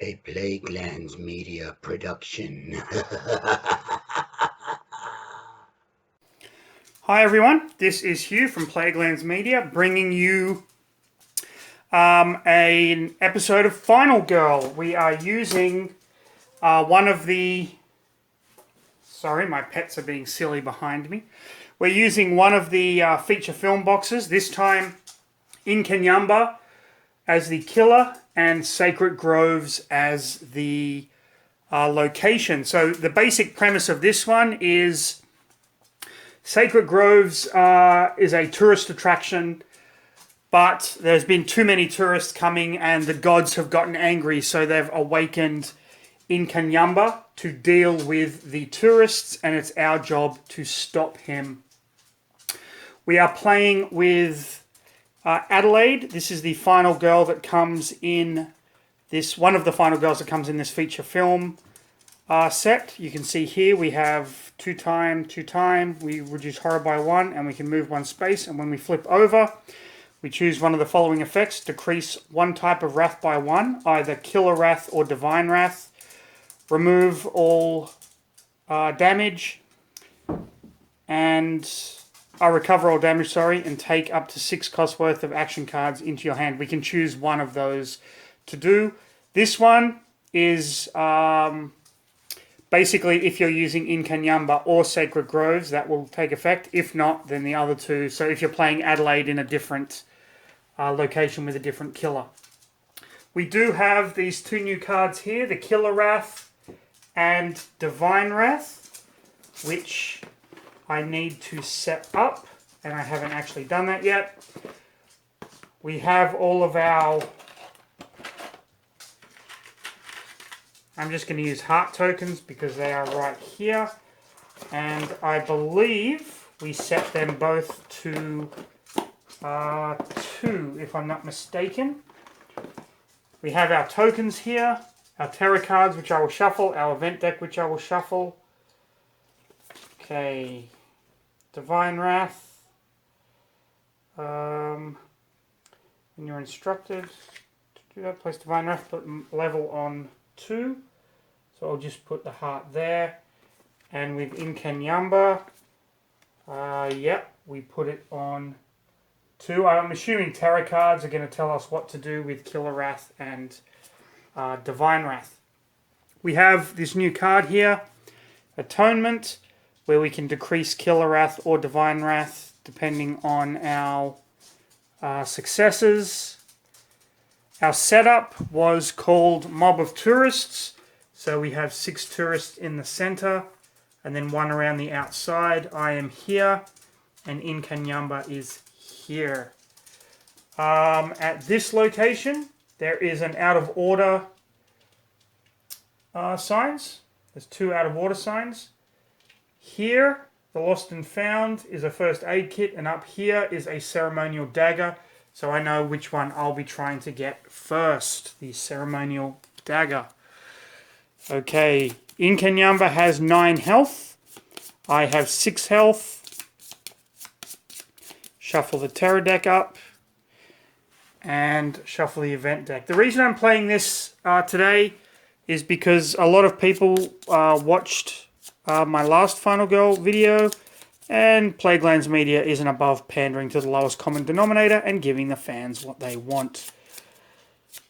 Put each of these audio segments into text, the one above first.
A Plaguelands Media production. Hi everyone, this is Hugh from Plaguelands Media bringing you an episode of Final Girl. We are using one of the... Sorry, my pets are being silly behind me. We're using one of the feature film boxes, this time Inkanyamba as the killer and Sacred Groves as the location. So the basic premise of this one is Sacred Groves is a tourist attraction, but there's been too many tourists coming and the gods have gotten angry, so they've awakened Inkanyamba to deal with the tourists, and it's our job to stop him. We are playing with Adelaide. This is the final girl that comes in this, one of the final girls that comes in this feature film set. You can see here we have 2 time, 2 time. We reduce horror by 1 and we can move 1 space. And when we flip over, we choose one of the following effects. Decrease 1 type of wrath by 1, either killer wrath or divine wrath. Remove all damage and recover all damage, sorry, and take up to 6 cost worth of action cards into your hand. We can choose one of those to do. This one is basically if you're using Inkanyamba or Sacred Groves, that will take effect. If not, then the other two. So if you're playing Adelaide in a different location with a different killer. We do have these 2 new cards here, the Killer Wrath and Divine Wrath, which I need to set up, and I haven't actually done that yet. We have all of our... I'm just going to use heart tokens because they are right here. And I believe we set them both to 2, if I'm not mistaken. We have our tokens here, our tarot cards, which I will shuffle, our event deck, which I will shuffle. Okay, Divine Wrath. When you're instructed to do that, place Divine Wrath, put level on 2. So I'll just put the heart there. And with Inkanyamba, we put it on 2. I'm assuming tarot cards are going to tell us what to do with Killer Wrath and Divine Wrath. We have this new card here, Atonement, where we can decrease Killer Wrath or Divine Wrath depending on our successes. Our setup was called Mob of Tourists. So we have 6 tourists in the center and then 1 around the outside. I am here and Inkanyamba is here. At this location, there is an out of order signs. There's 2 out of order signs. Here, the Lost and Found is a first aid kit, and up here is a ceremonial dagger. So I know which one I'll be trying to get first, the ceremonial dagger. Okay, Inkanyamba has 9 health. I have 6 health. Shuffle the tarot deck up and shuffle the event deck. The reason I'm playing this today is because a lot of people watched my last Final Girl video, and Plaguelands Media isn't above pandering to the lowest common denominator and giving the fans what they want.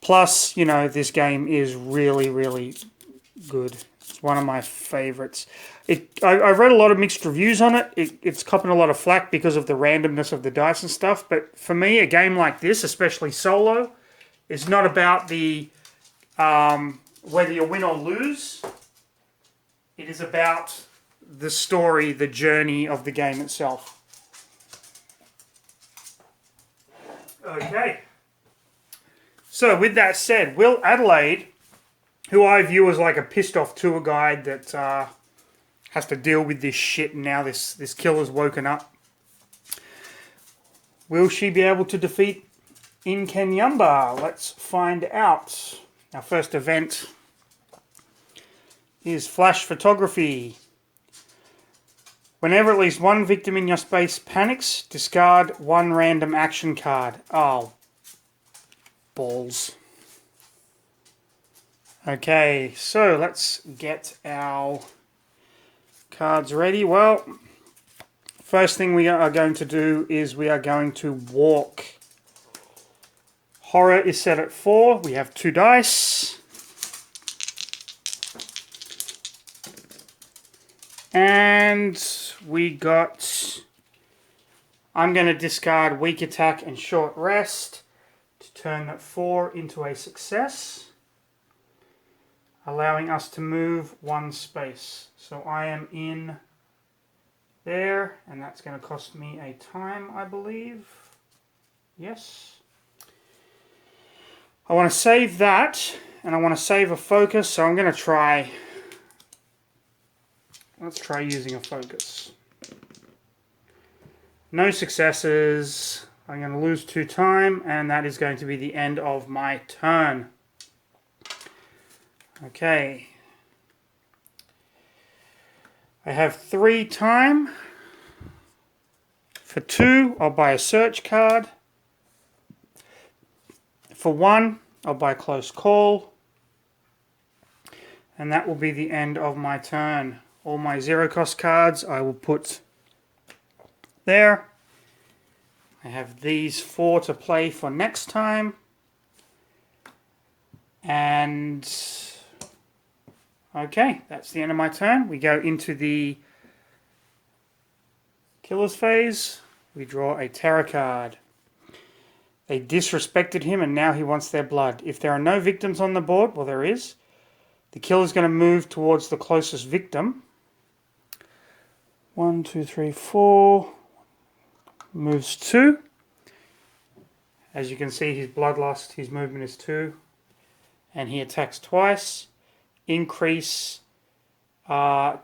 Plus, you know, this game is really, really good. It's one of my favorites. I've read a lot of mixed reviews on it. It's copping a lot of flack because of the randomness of the dice and stuff. But for me, a game like this, especially solo, is not about the whether you win or lose. It is about the story, the journey of the game itself. Okay. So with that said, Will Adelaide, who I view as like a pissed off tour guide that has to deal with this shit, and now this killer's woken up. Will she be able to defeat Inkanyamba? Let's find out. Our first event is flash photography. Whenever at least one victim in your space panics, discard 1 random action card. Oh, balls. Okay, so let's get our cards ready. Well, first thing we are going to do is we are going to walk. Horror is set at 4. We have 2 dice. And we got... I'm going to discard weak attack and short rest to turn that 4 into a success, allowing us to move 1 space. So I am in there, and that's going to cost me a time, I believe. Yes. I want to save that, and I want to save a focus, so I'm going to try... Let's try using a focus. No successes. I'm going to lose 2 time, and that is going to be the end of my turn. Okay. I have 3 time. For 2, I'll buy a search card. For 1, I'll buy close call. And that will be the end of my turn. All my 0 cost cards I will put there. I have these 4 to play for next time. And okay, that's the end of my turn. We go into the killer's phase. We draw a terror card. They disrespected him and now he wants their blood. If there are no victims on the board, well, there is. The killer's going to move towards the closest victim. 1, 2, 3, 4. Moves 2. As you can see, his Bloodlust, his movement is 2. And he attacks twice. Increase Killer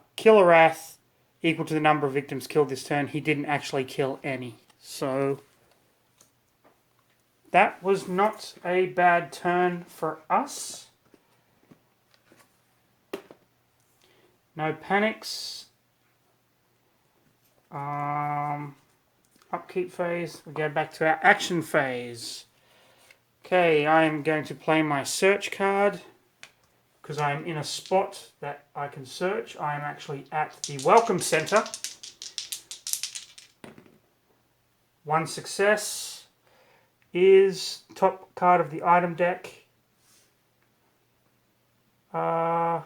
Wrath equal to the number of victims killed this turn. He didn't actually kill any. So that was not a bad turn for us. No panics. Upkeep phase. We go back to our action phase. Okay, I am going to play my search card because I am in a spot that I can search. I am actually at the Welcome Center. 1 success is top card of the item deck. And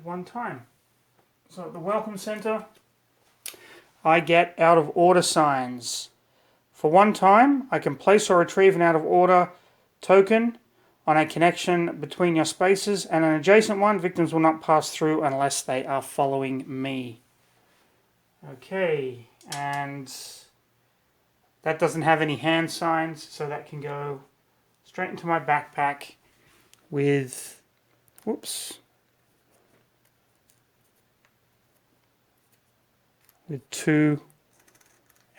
1 time. So at the Welcome Center, I get out of order signs. For 1 time, I can place or retrieve an out of order token on a connection between your spaces, and an adjacent one. Victims will not pass through unless they are following me. Okay, and that doesn't have any hand signs, so that can go straight into my backpack with, whoops, with 2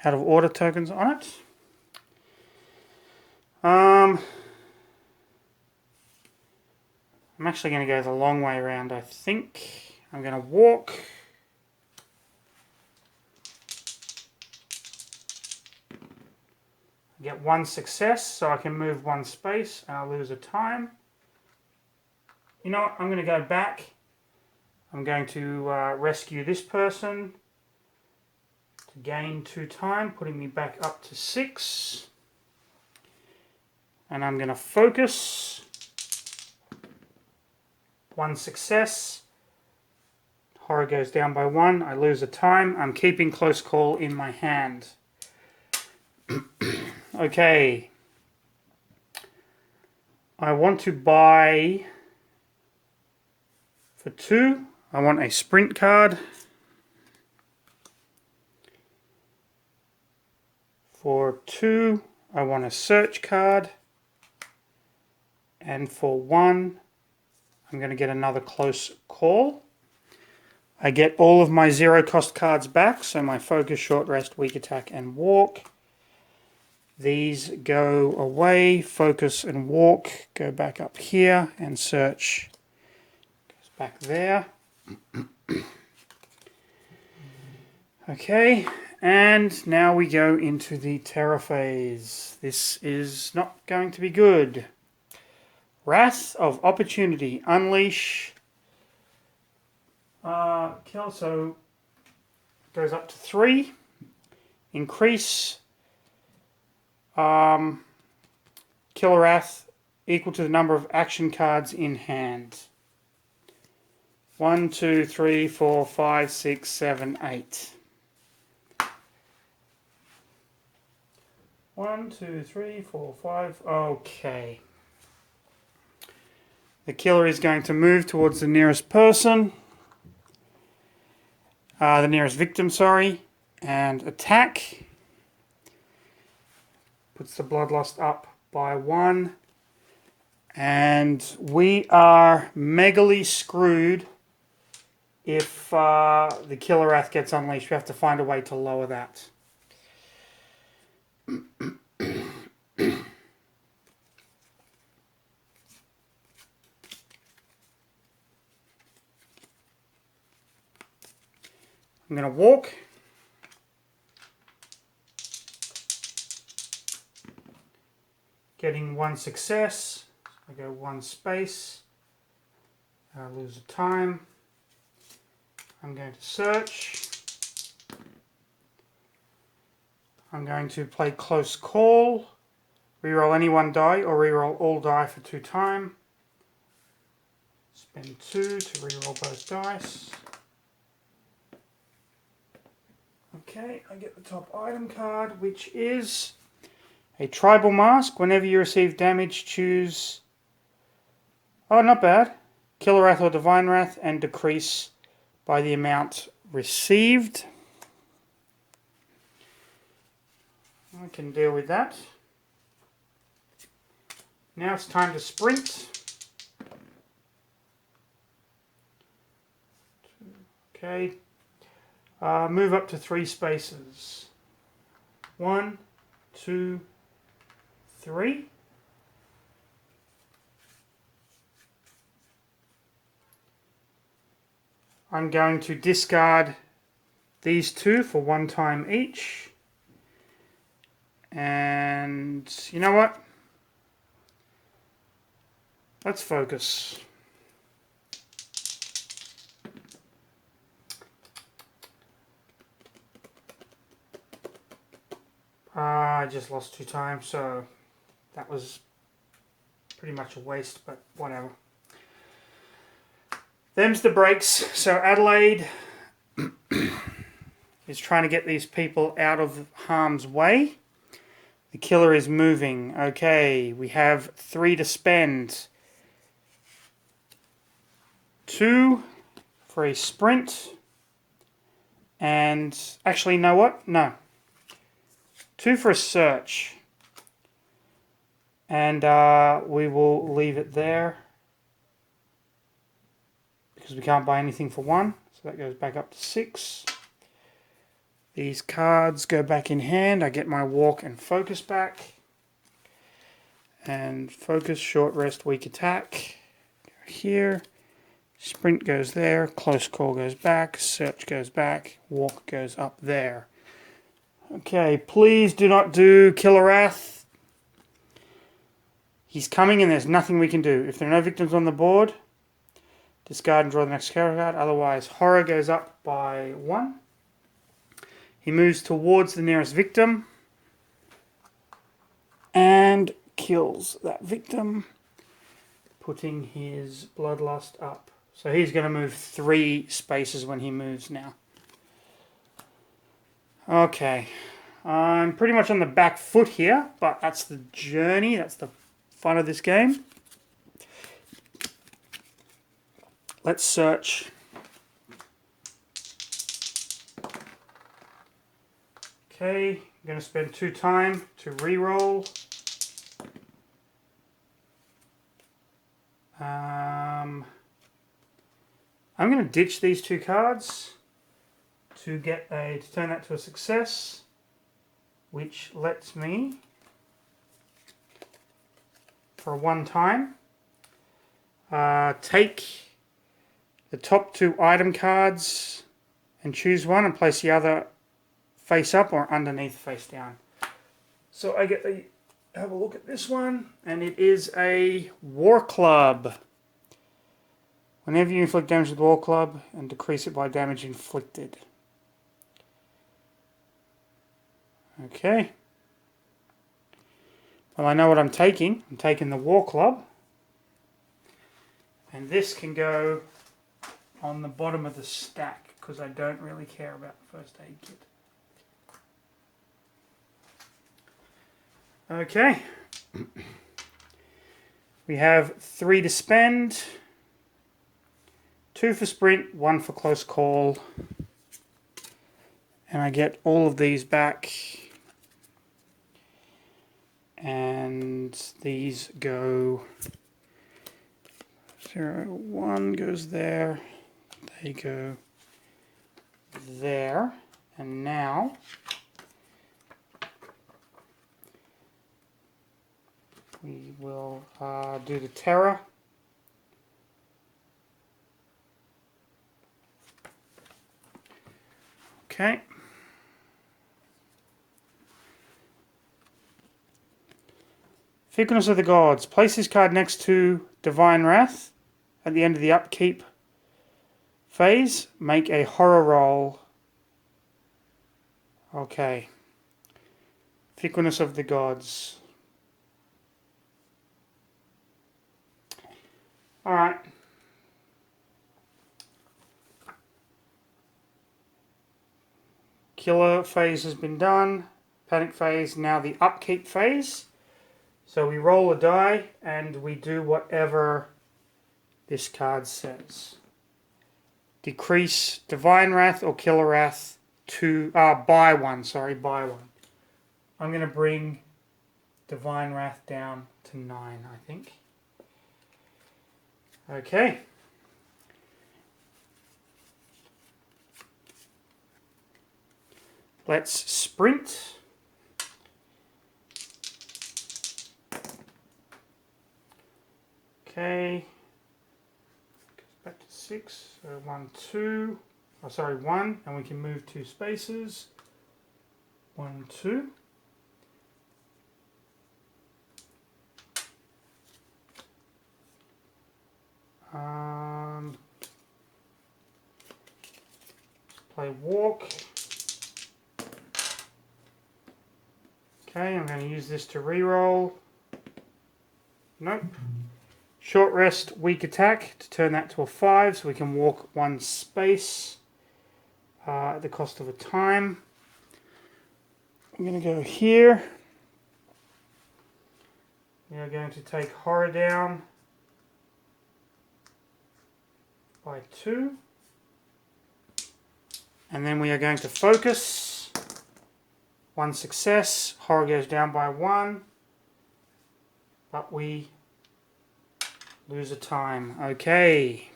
out of order tokens on it. I'm actually going to go the long way around, I think. I'm going to walk. Get 1 success, so I can move 1 space, and I lose a time. You know what? I'm going to go back. I'm going to rescue this person to gain 2 time, putting me back up to 6. And I'm going to focus. 1 success. Horror goes down by 1. I lose a time. I'm keeping close call in my hand. Okay. I want to buy, for 2, I want a sprint card. For 2, I want a search card. And for 1, I'm going to get another close call. I get all of my 0 cost cards back, so my focus, short rest, weak attack, and walk. These go away, focus and walk, go back up here, and search goes back there. Okay, and now we go into the terror phase. This is not going to be good. Wrath of Opportunity. Unleash. Kill. So goes up to 3. Increase. Killer Wrath equal to the number of action cards in hand. 1, 2, 3, 4, 5, 6, 7, 8. 1, 2, 3, 4, 5. Okay. The killer is going to move towards the nearest person. The nearest victim, sorry. And attack. Puts the Bloodlust up by 1. And we are megally screwed if the Killer Wrath gets unleashed. We have to find a way to lower that. I'm going to walk. Getting 1 success. I go 1 space. I lose a time. I'm going to search. I'm going to play Close Call. Reroll any 1 die or reroll all die for 2 time. Spend 2 to reroll both dice. Okay, I get the top item card, which is a Tribal Mask. Whenever you receive damage, choose... Oh, not bad. Killer Wrath or Divine Wrath, and decrease by the amount received. I can deal with that. Now it's time to sprint. Okay. Move up to 3 spaces. 1, 2, 3. I'm going to discard these 2 for 1 time each. And you know what? Let's focus. I just lost 2 times, so that was pretty much a waste, but whatever. Them's the breaks. So Adelaide is trying to get these people out of harm's way. The killer is moving. Okay, we have 3 to spend. 2 for a sprint. And actually, you know what? No. 2 for a search. And we will leave it there. Because we can't buy anything for 1. So that goes back up to 6. These cards go back in hand. I get my walk and focus back. And focus, short rest, weak attack. Go here. Sprint goes there. Close call goes back. Search goes back. Walk goes up there. Okay, please do not do Killer Wrath. He's coming and there's nothing we can do. If there are no victims on the board, discard and draw the next character card. Otherwise, Horror goes up by 1. He moves towards the nearest victim and kills that victim, putting his Bloodlust up. So he's going to move 3 spaces when he moves now. Okay, I'm pretty much on the back foot here, but that's the journey, that's the fun of this game. Let's search. Okay, I'm going to spend 2 time to re-roll. I'm going to ditch these 2 cards to turn that to a success, which lets me, for 1 time, take the top 2 item cards and choose one and place the other face up or underneath face down. So I get the have a look at this one, and it is a War Club. Whenever you inflict damage with the War Club, and decrease it by damage inflicted. Okay. Well, I know what I'm taking. I'm taking the War Club. And this can go on the bottom of the stack, because I don't really care about the first aid kit. Okay. We have 3 to spend. 2 for sprint, 1 for close call. And I get all of these back. And these go 0, 1 goes there. They go there. And now we will do the terror. Okay. Fickleness of the Gods. Place this card next to Divine Wrath at the end of the upkeep phase. Make a horror roll. Okay. Fickleness of the Gods. Alright. Killer phase has been done. Panic phase, now the upkeep phase. So we roll a die and we do whatever this card says. Decrease Divine Wrath or Killer Wrath to by 1. Sorry, by 1. I'm going to bring Divine Wrath down to 9, I think. Okay. Let's sprint. Okay. Goes back to 6. So 1, 2. Oh, sorry, 1. And we can move 2 spaces. 1, 2. Play walk. Okay, I'm going to use this to reroll. Nope. Short rest, weak attack to turn that to a 5 so we can walk 1 space at the cost of a time. I'm going to go here. We are going to take horror down by 2. And then we are going to focus. 1 success. Horror goes down by 1. But we lose a time. Okay.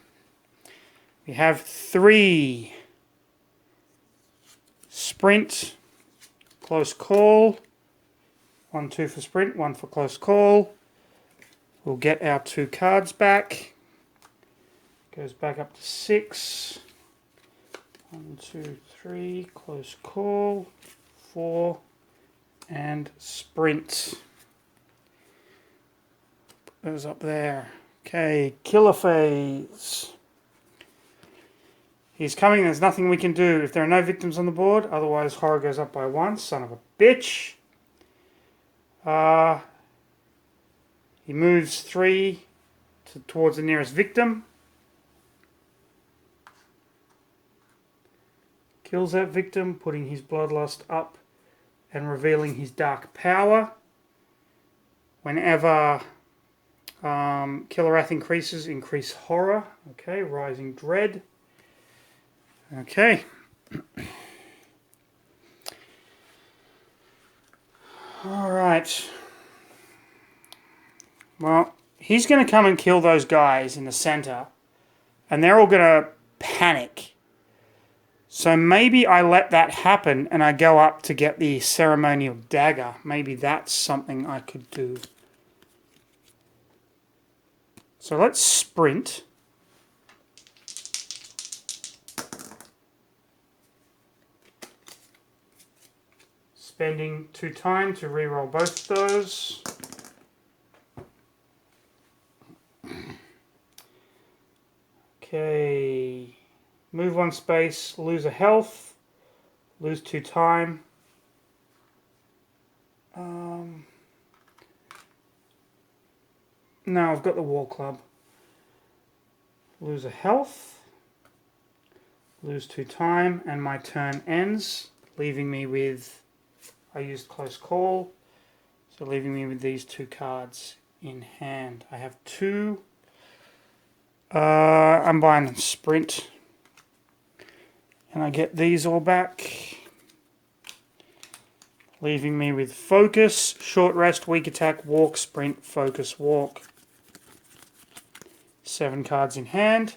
We have 3. Sprint. Close call. 1, 2 for sprint. 1 for close call. We'll get our 2 cards back. Goes back up to 6. 1, 2, 3. Close call. 4. And sprint. Goes up there. Okay, killer phase. He's coming, there's nothing we can do. If there are no victims on the board, otherwise horror goes up by 1. Son of a bitch. He moves 3 towards the nearest victim. Kills that victim, putting his Bloodlust up and revealing his dark power. Whenever Killer Wrath increases, increase horror. Okay, rising dread. Okay. Alright. Well, he's going to come and kill those guys in the center. And they're all going to panic. So maybe I let that happen and I go up to get the ceremonial dagger. Maybe that's something I could do. So let's sprint. Spending 2 time to reroll both those. Okay. Move 1 space, lose a health, lose 2 time. No, I've got the War Club. Lose a health, lose 2 time, and my turn ends, leaving me with, I used Close Call, so leaving me with these 2 cards in hand. I have 2. I'm buying Sprint, and I get these all back, leaving me with Focus, Short Rest, Weak Attack, Walk, Sprint, Focus, Walk. 7 cards in hand.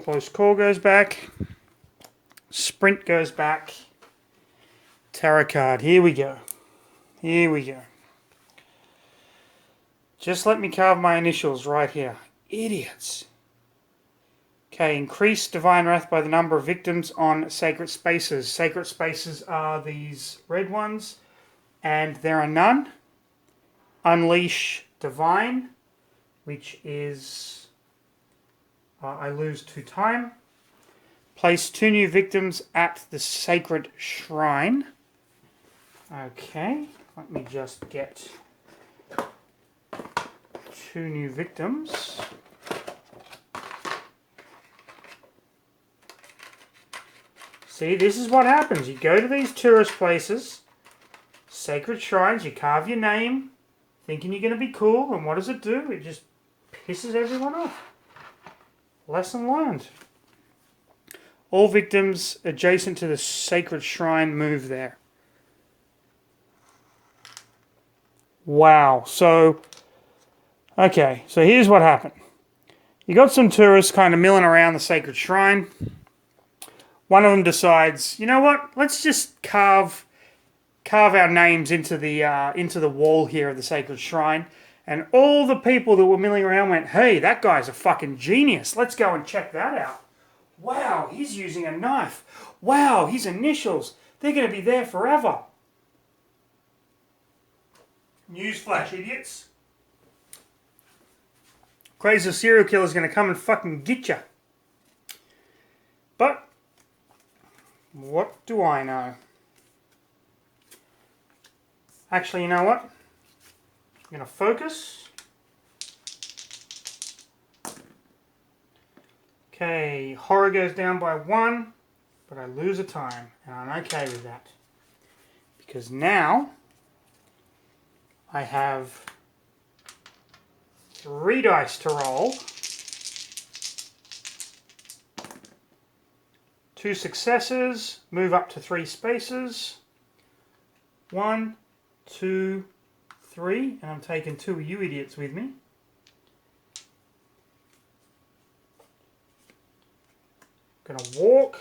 Close Call goes back. Sprint goes back. Tarot card. Here we go. Here we go. Just let me carve my initials right here. Idiots. Okay, increase Divine Wrath by the number of victims on Sacred Spaces. Sacred Spaces are these red ones, and there are none. Unleash Divine, which is, I lose 2 time. Place 2 new victims at the Sacred Shrine. Okay, let me just get 2 new victims. See, this is what happens. You go to these tourist places, sacred shrines, you carve your name, thinking you're going to be cool, and what does it do? It just pisses everyone off. Lesson learned. All victims adjacent to the sacred shrine move there. Wow. So, okay, so here's what happened. You got some tourists kind of milling around the sacred shrine. One of them decides, you know what? Let's just carve our names into the wall here of the sacred shrine. And all the people that were milling around went, hey, that guy's a fucking genius. Let's go and check that out. Wow, he's using a knife. Wow, his initials. They're going to be there forever. Newsflash, idiots. Crazy serial killer's going to come and fucking get you. But what do I know? Actually, you know what? I'm going to focus. Okay, horror goes down by 1, but I lose a time, and I'm okay with that. Because now I have 3 dice to roll. 2 successes, move up to 3 spaces. 1, 2, 3, and I'm taking 2 of you idiots with me. Gonna walk.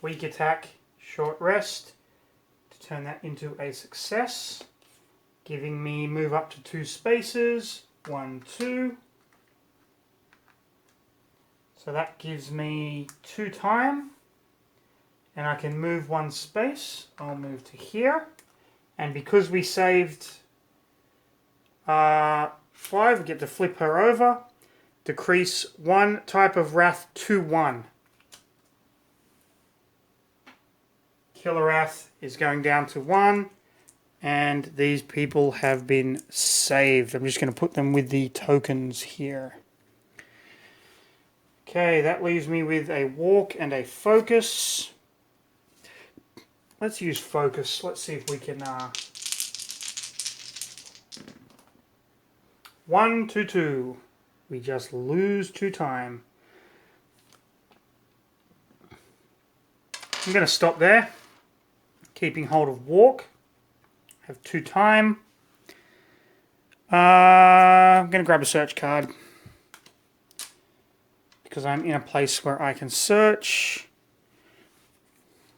Weak attack, short rest to turn that into a success, giving me move up to 2 spaces. 1, 2. So that gives me 2 time, and I can move 1 space. I'll move to here, and because we saved 5, we get to flip her over, decrease 1 type of wrath to 1. Killer wrath is going down to 1, and these people have been saved. I'm just going to put them with the tokens here. Okay, that leaves me with a walk and a focus. Let's use focus. Let's see if we can... 1, 2, 2. We just lose 2 time. I'm going to stop there. Keeping hold of walk. Have 2 time. I'm going to grab a search card, because I'm in a place where I can search.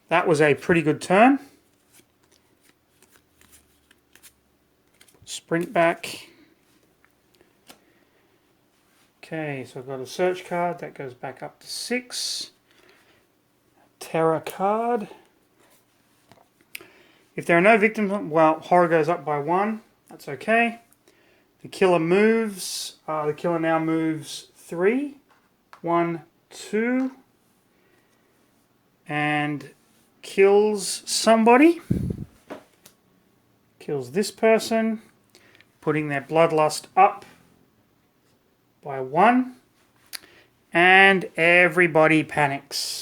That was a pretty good turn. Sprint back. Okay, so I've got a search card. That goes back up to 6. terror card. If there are no victims, well, horror goes up by 1. That's okay. The killer moves. The killer now moves 3. 1, 2. And kills somebody. Kills this person. Putting their bloodlust up by 1. And everybody panics.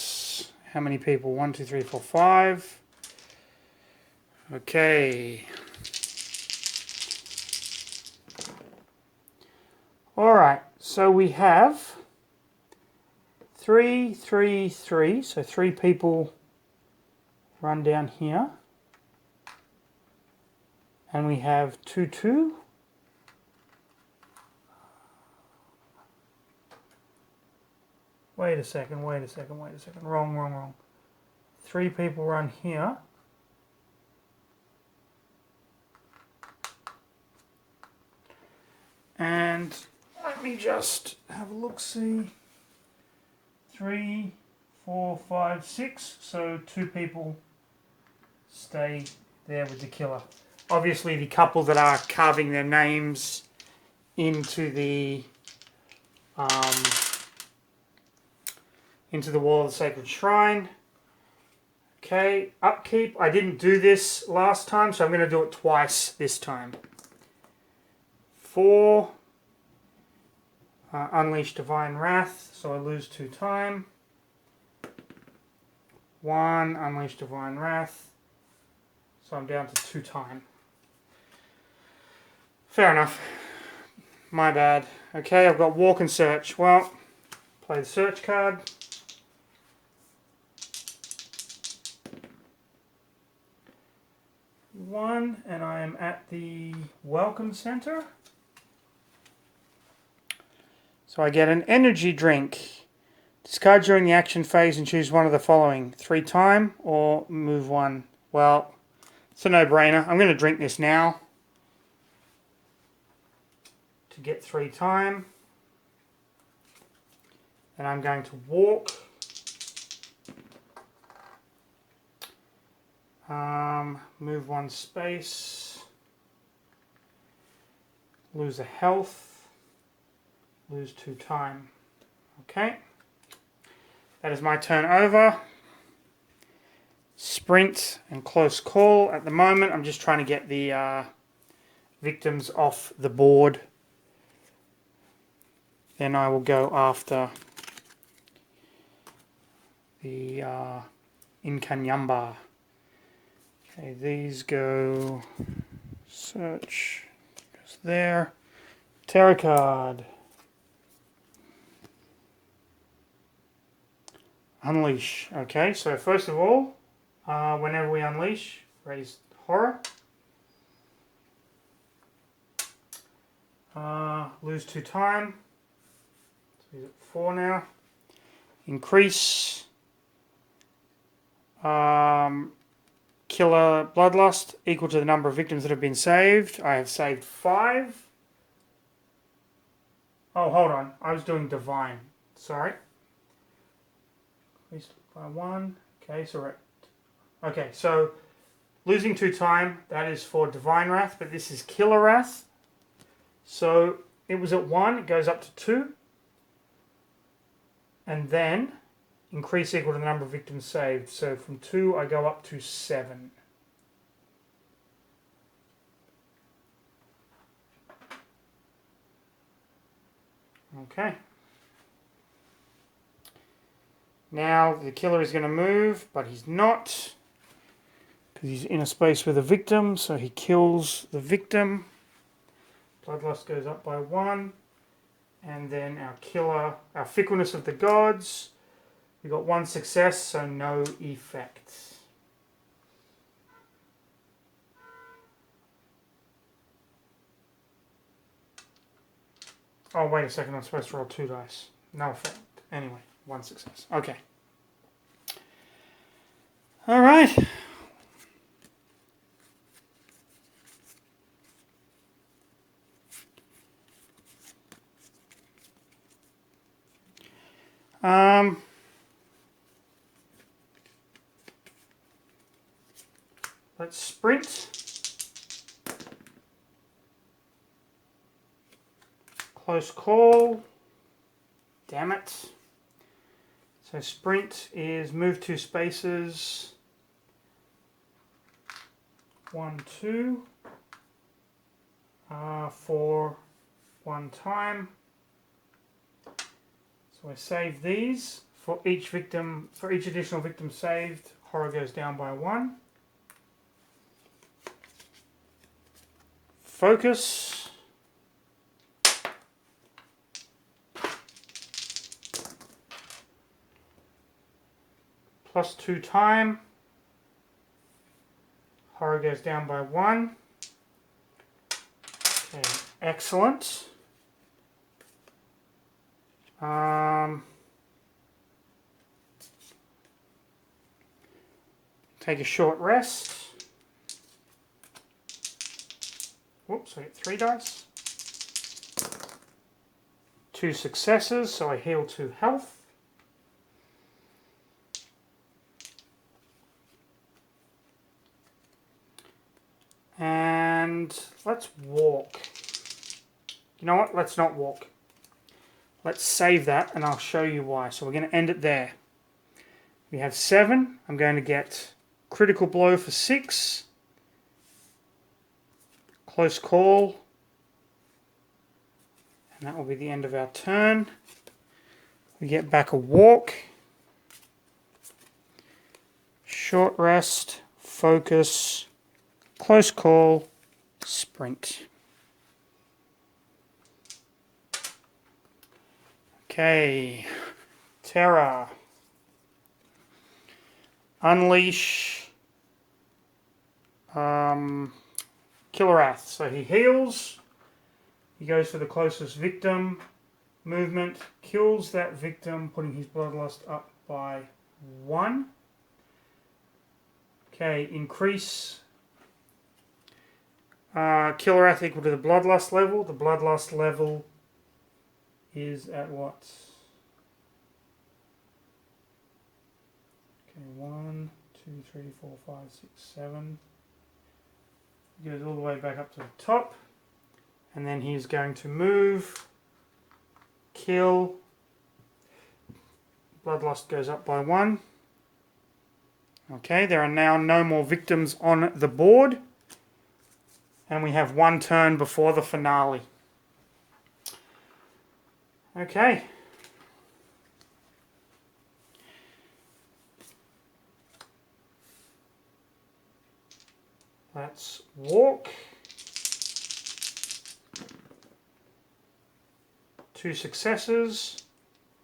How many people? 1, 2, 3, 4, 5. Okay. Alright, so we have 3, 3, 3. So 3 people run down here. And we have 2, 2. Wait a second. Wrong. 3 people run here. And let me just have a look-see. 3, 4, 5, 6. So 2 people stay there with the killer. Obviously, the couple that are carving their names into the wall of the sacred shrine. Okay, upkeep. I didn't do this last time, so I'm going to do it twice this time. 4. Unleash Divine Wrath, so I lose 2 time. 1. Unleash Divine Wrath, so I'm down to 2 time. Fair enough. My bad. Okay, I've got Walk and Search. Well, play the search card. One, and I am at the Welcome Center. So I get an energy drink. Discard during the action phase and choose one of the following. 3 time or move 1. Well, it's a no-brainer. I'm going to drink this now to get 3 time. And I'm going to walk. Move 1 space. Lose a health. Lose 2 time. Okay. That is my turn over. Sprint and close call. At the moment, I'm just trying to get the victims off the board. Then I will go after the Inkanyamba. Okay, these go search. Goes there. Tarot card. Unleash. Okay, so first of all, whenever we unleash, raise horror. Lose 2 time. So he's at 4 now. Increase. Killer Bloodlust equal to the number of victims that have been saved. I have saved 5. Oh, hold on. I was doing Divine. Sorry. Increased by 1. Okay, so okay, so losing 2 time, that is for Divine Wrath, but this is Killer Wrath. So it was at 1, it goes up to 2. And then increase equal to the number of victims saved. So from 2, I go up to 7. Okay. Now the killer is going to move, but he's not, because he's in a space with a victim, so he kills the victim. Bloodlust goes up by 1. And then our killer, our Fickleness of the Gods, we got 1 success, so no effect. Oh, wait a second, I'm supposed to roll 2 dice. No effect. Anyway, 1 success. Okay. All right. let's sprint. Close call. Damn it. So sprint is move 2 spaces. 1, 2. For 1 time. So I save these. For each victim, for each additional victim saved, horror goes down by 1. Focus. Plus 2 time. Horror goes down by 1. Okay, excellent. Take a short rest. Whoops, I get 3 dice. 2 successes, so I heal 2 health. And let's walk. You know what? Let's not walk. Let's save that and I'll show you why. So we're going to end it there. We have 7. I'm going to get critical blow for 6. Close call. And that will be the end of our turn. We get back a walk. Short rest. Focus. Close call. Sprint. Okay. Terror. Unleash. Killerath. So he heals. He goes for the closest victim. Movement. Kills that victim, putting his Bloodlust up by 1. Okay, increase. Killerath equal to the Bloodlust level. The Bloodlust level is at what? Okay, 1, 2, 3, 4, 5, 6, 7. Goes all the way back up to the top. And then he's going to move. Kill. Bloodlust goes up by 1. Okay, there are now no more victims on the board. And we have 1 turn before the finale. Okay. Let's walk. 2 successes.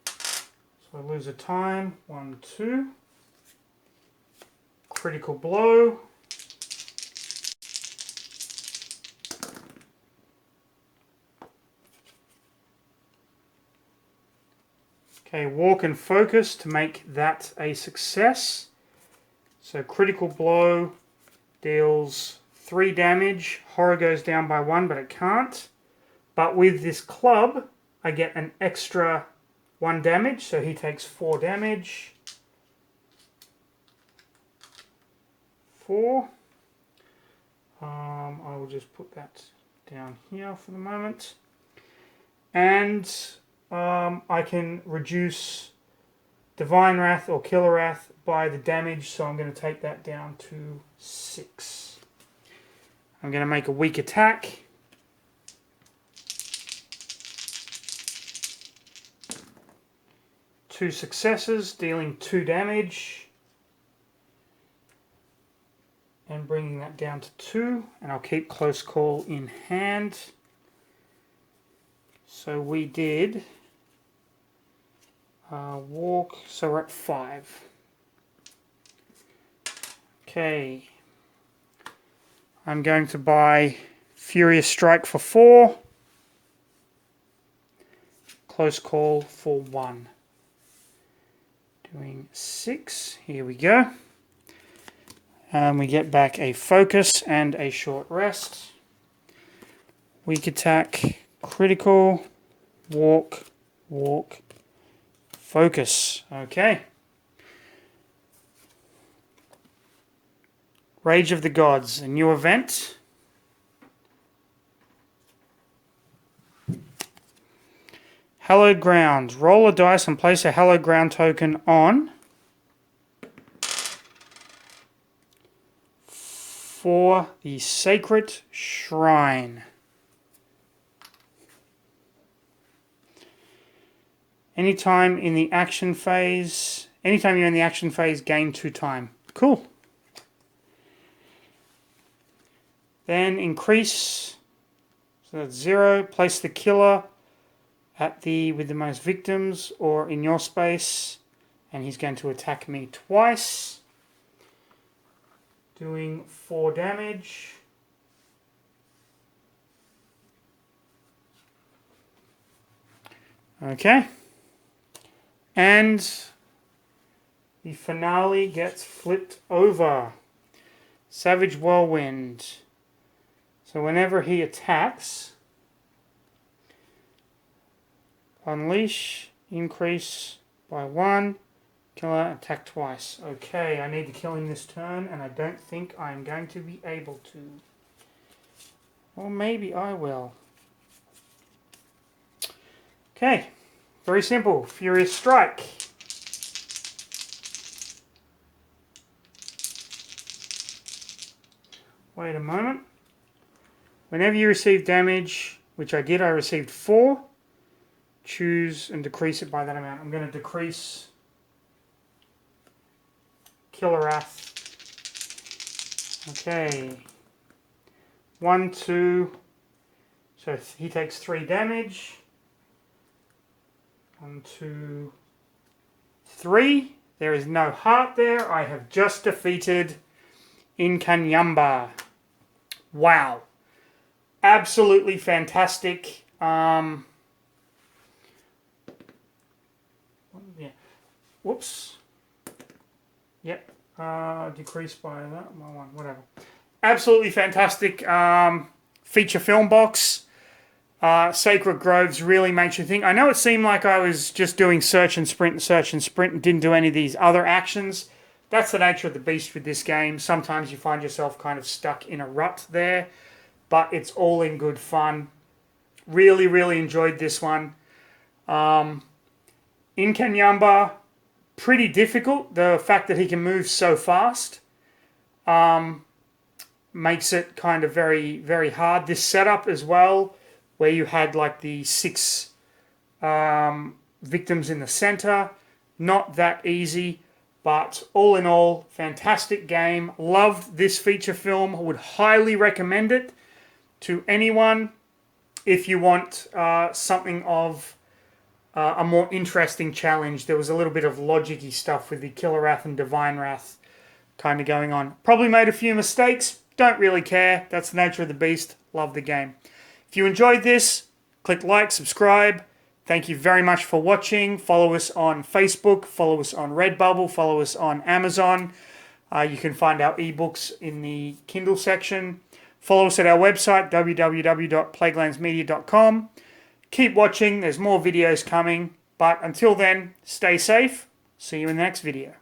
So I lose a time. 1, 2. Critical blow. Okay, walk and focus to make that a success. So critical blow deals 3 damage. Horror goes down by 1, but it can't. But with this club, I get an extra 1 damage, so he takes 4 damage. 4. I will just put that down here for the moment. And I can reduce Divine Wrath or Killer Wrath by the damage, so I'm going to take that down to 6. I'm going to make a weak attack. Two successes, dealing 2 damage. And bringing that down to 2. And I'll keep close call in hand. So we did walk, so we're at 5. Okay. I'm going to buy Furious Strike for 4. Close call for 1. Doing 6. Here we go. And we get back a focus and a short rest. Weak attack, critical, walk, walk, focus. Okay. Rage of the Gods, a new event. Hallowed Grounds. Roll a dice and place a Hallowed Ground token on for the Sacred Shrine. Anytime you're in the action phase, gain 2 time. Cool. Then increase, so that's 0. Place the killer with the most victims or in your space, and he's going to attack me twice, doing 4 damage. Okay. And the finale gets flipped over. Savage Whirlwind. So whenever he attacks, unleash, increase by 1, killer, attack twice. Okay, I need to kill him this turn, and I don't think I'm going to be able to. Or maybe I will. Okay, very simple. Furious Strike. Wait a moment. Whenever you receive damage, which I did, I received 4. Choose and decrease it by that amount. I'm going to decrease Killer Wrath. Okay. 1, 2. So he takes 3 damage. 1, 2, 3. There is no heart there. I have just defeated Inkanyamba. Wow. Absolutely fantastic. Yeah. Whoops. Yep. Decreased by that. One, whatever. Absolutely fantastic feature film box. Sacred Groves really makes you think. I know it seemed like I was just doing search and sprint and didn't do any of these other actions. That's the nature of the beast with this game. Sometimes you find yourself kind of stuck in a rut there, but it's all in good fun. Really, really enjoyed this one. Inkanyamba, pretty difficult. The fact that he can move so fast makes it kind of very, very hard. This setup as well, where you had like the 6 victims in the center, not that easy. But all in all, fantastic game. Loved this feature film. Would highly recommend it to anyone if you want something of a more interesting challenge. There was a little bit of logic-y stuff with the Killer Wrath and Divine Wrath kind of going on. Probably made a few mistakes. Don't really care. That's the nature of the beast. Love the game. If you enjoyed this, click like, subscribe. Thank you very much for watching. Follow us on Facebook, follow us on Redbubble, follow us on Amazon. You can find our ebooks in the Kindle section. Follow us at our website, www.plaguelandsmedia.com. Keep watching. There's more videos coming. But until then, stay safe. See you in the next video.